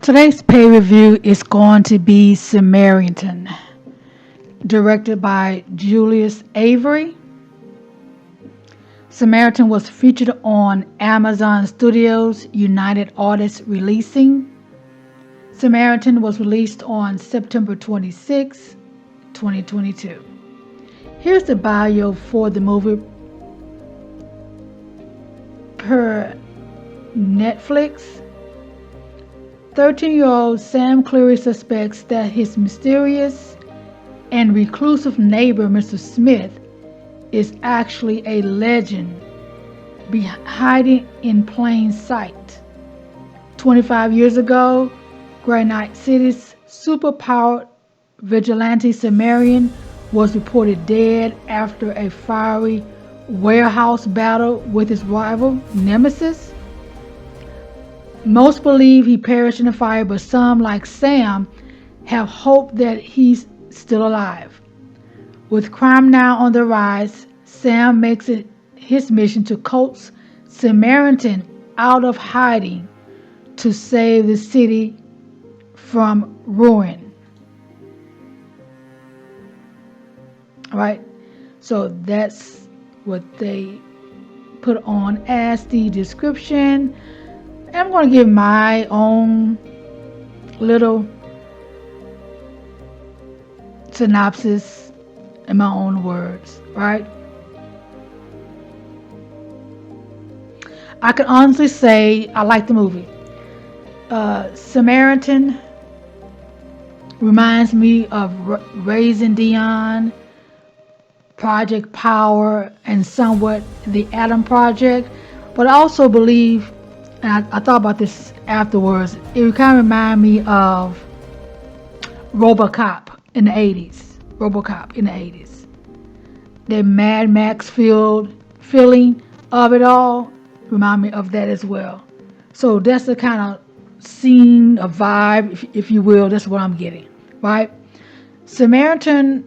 Today's pay review is going to be Samaritan, directed by Julius Avery. Samaritan was featured on Amazon Studios United Artists Releasing. Samaritan was released on September 26, 2022. Here's the bio for the movie per Netflix. 13-year-old Sam Cleary suspects that his mysterious and reclusive neighbor, Mr. Smith, is actually a legend hiding in plain sight. 25 years ago, Granite City's superpowered vigilante Samaritan was reported dead after a fiery warehouse battle with his rival nemesis. Most believe he perished in the fire, but some, like Sam, have hope that he's still alive. With crime now on the rise, Sam makes it his mission to coax Samaritan out of hiding to save the city from ruin. Alright, so that's what they put on as the description. I'm going to give my own little synopsis in my own words, right? I can honestly say I like the movie. Samaritan reminds me of Raising Dion, Project Power, and somewhat the Atom Project, but I also believe, and I thought about this afterwards, it kind of reminded me of RoboCop in the 80s. RoboCop in the 80s. The Mad Max feeling of it all remind me of that as well. So that's the kind of scene, a vibe, if you will. That's what I'm getting, right? Samaritan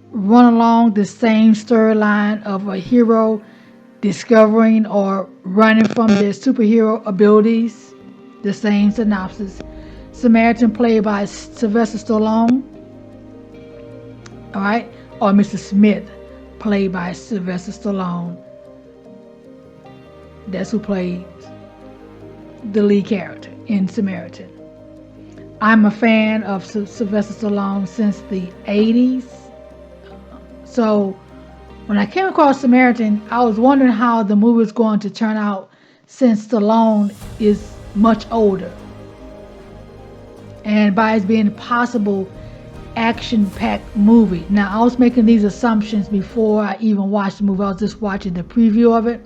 run along the same storyline of a hero discovering or running from their superhero abilities. The same synopsis. Samaritan played by Sylvester Stallone. Alright? Or Mr. Smith played by Sylvester Stallone. That's who played the lead character in Samaritan. I'm a fan of Sylvester Stallone since the 80s. So when I came across Samaritan, I was wondering how the movie was going to turn out since Stallone is much older. And by it being a possible action-packed movie. Now, I was making these assumptions before I even watched the movie. I was just watching the preview of it.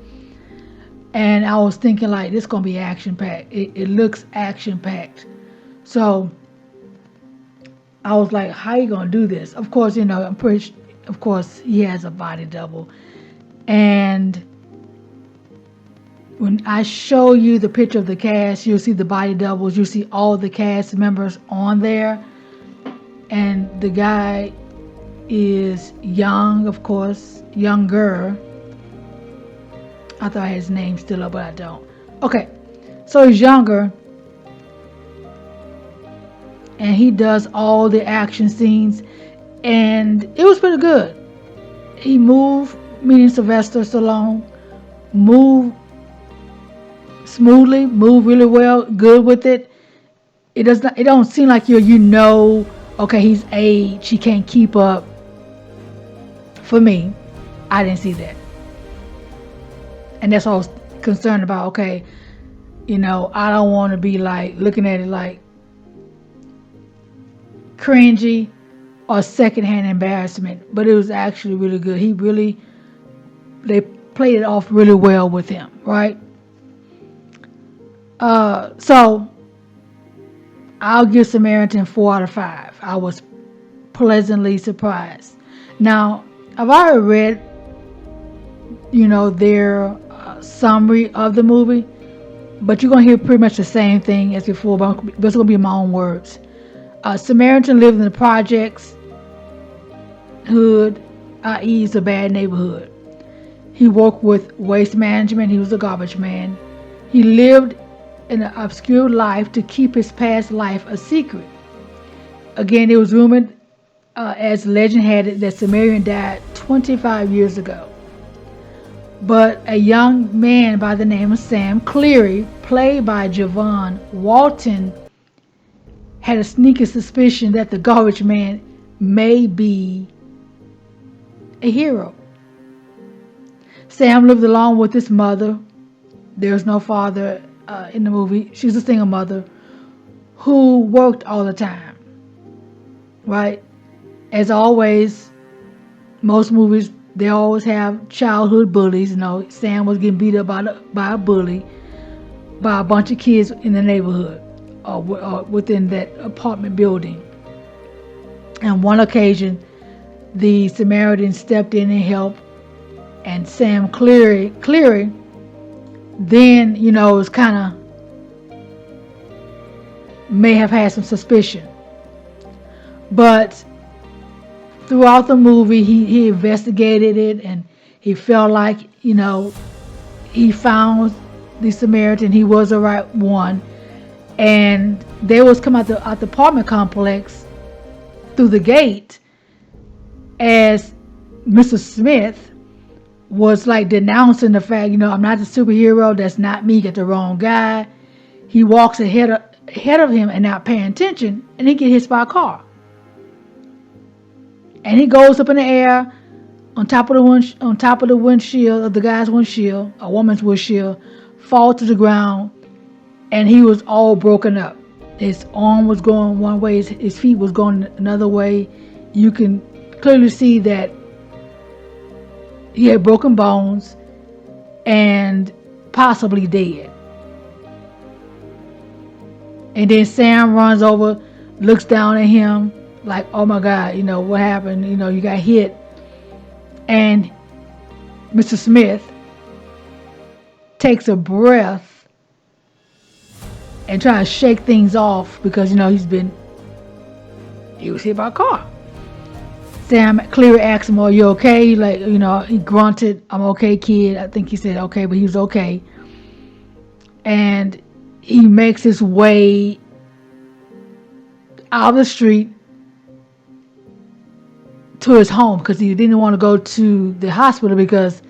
And I was thinking, like, this is going to be action-packed. It looks action-packed. So I was like, how are you going to do this? Of course, of course, he has a body double. And when I show you the picture of the cast, you'll see the body doubles. You'll see all the cast members on there. And the guy is young, of course, younger. I thought I had his name still up, but I don't. Okay, so he's younger. And he does all the action scenes. And it was pretty good. He moved, meaning Sylvester Stallone, moved smoothly, moved really well, good with it. It don't seem like okay, he's aged, he can't keep up. For me, I didn't see that. And that's what I was concerned about. Okay, I don't want to be like looking at it like cringy or secondhand embarrassment, but it was actually really good. They played it off really well with him, right? So I'll give Samaritan 4 out of 5. I was pleasantly surprised. Now, I've already read, their summary of the movie, but you're going to hear pretty much the same thing as before, but it's going to be in my own words. Samaritan lived in the projects hood, i.e. it's a bad neighborhood. He worked with waste management. He was a garbage man. He lived an obscure life to keep his past life a secret. Again, it was rumored, as legend had it, that Samaritan died 25 years ago. But a young man by the name of Sam Cleary, played by Javon Walton, had a sneaking suspicion that the garbage man may be a hero. Sam lived along with his mother. There's no father in the movie. She's a single mother who worked all the time, right? As always, most movies, they always have childhood bullies. You know, Sam was getting beat up by a bully, by a bunch of kids in the neighborhood or within that apartment building. On one occasion, the Samaritan stepped in and helped, and Sam Cleary then, was kind of may have had some suspicion. But throughout the movie, he investigated it, and he felt like, he found the Samaritan. He was the right one. And they was come out the apartment complex through the gate as Mr. Smith was like denouncing the fact, I'm not the superhero. That's not me. Get the wrong guy. He walks ahead of him and not paying attention, and he get hit by a car. And he goes up in the air on top of the windshield of the guy's windshield, a woman's windshield, fall to the ground, and he was all broken up. His arm was going one way, his feet was going another way. You can clearly see that he had broken bones and possibly dead. And then Sam runs over, looks down at him like, oh my God, what happened? You got hit. And Mr. Smith takes a breath and tries to shake things off because, he was hit by a car. Sam Cleary asked him, are you okay? Like, he grunted, I'm okay, kid. I think he said okay, but he was okay. And he makes his way out of the street to his home because he didn't want to go to the hospital because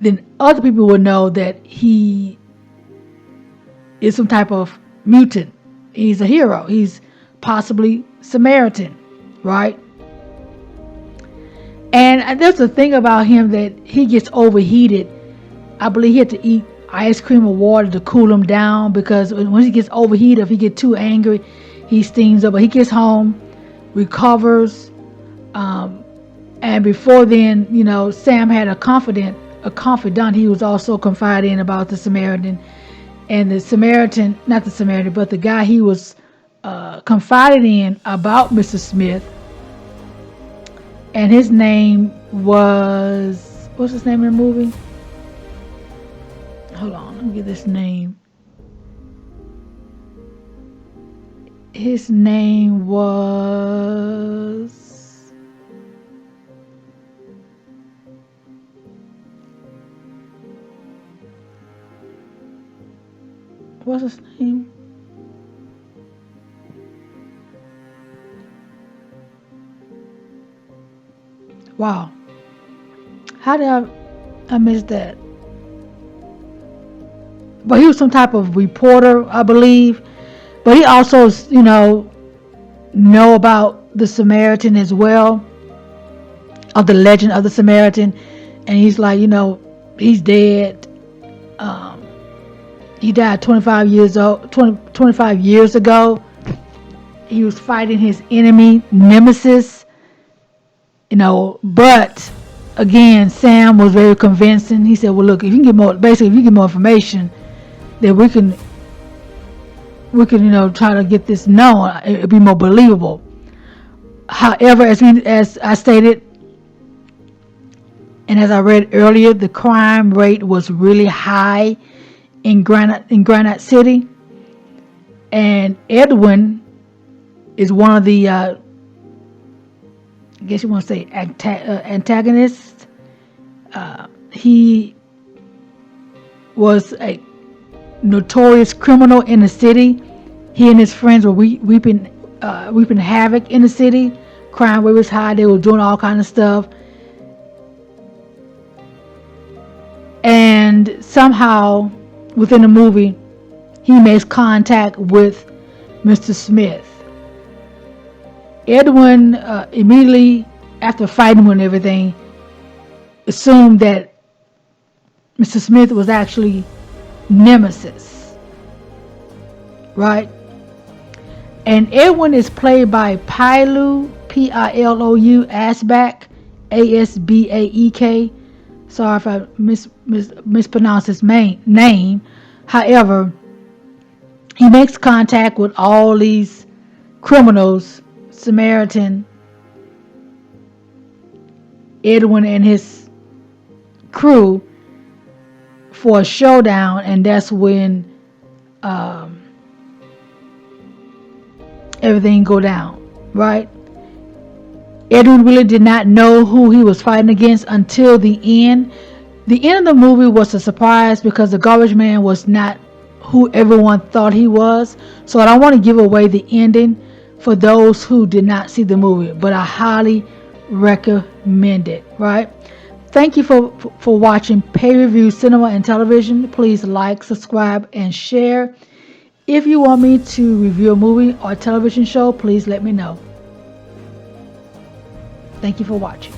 then other people would know that he is some type of mutant. He's a hero. He's possibly Samaritan, right? And there's a thing about him that he gets overheated. I believe he had to eat ice cream or water to cool him down because when he gets overheated, if he gets too angry, he steams up. But he gets home, recovers, and before then, Sam had a confidant he was also confiding in about the Samaritan. And the Samaritan, not the Samaritan, but the guy he was confiding in about Mr. Smith, and his name was, what's his name in the movie? Hold on, let me get this name. His name was, what's his name? Wow. How did I miss that? But he was some type of reporter, I believe. But he also, know about the Samaritan as well, of the legend of the Samaritan. And he's like, he's dead. He died 25 years ago. He was fighting his enemy, Nemesis. But again, Sam was very convincing. He said, well, look, if you can get more information, then we can, try to get this known. It'll be more believable. However, as I stated, and as I read earlier, the crime rate was really high in Granite City. And Edwin is one of the, I guess you want to say antagonists. He was a notorious criminal in the city. He and his friends were reaping havoc in the city. Crime rate was high. They were doing all kind of stuff. And somehow, within the movie, he makes contact with Mr. Smith. Edwin immediately, after fighting him and everything, assumed that Mr. Smith was actually Nemesis, right? And Edwin is played by Pilou, Pilou Asback, Asbaek. Sorry if I mispronounced his name. However, he makes contact with all these criminals, Samaritan, Edwin, and his crew for a showdown, and that's when everything go down, right? Edwin really did not know who he was fighting against until the end. The end of the movie was a surprise because the garbage man was not who everyone thought he was. So I don't want to give away the ending for those who did not see the movie, but I highly recommend it, right? Thank you for watching Pay Review Cinema and Television. Please like, subscribe, and share. If you want me to review a movie or television show, please let me know. Thank you for watching.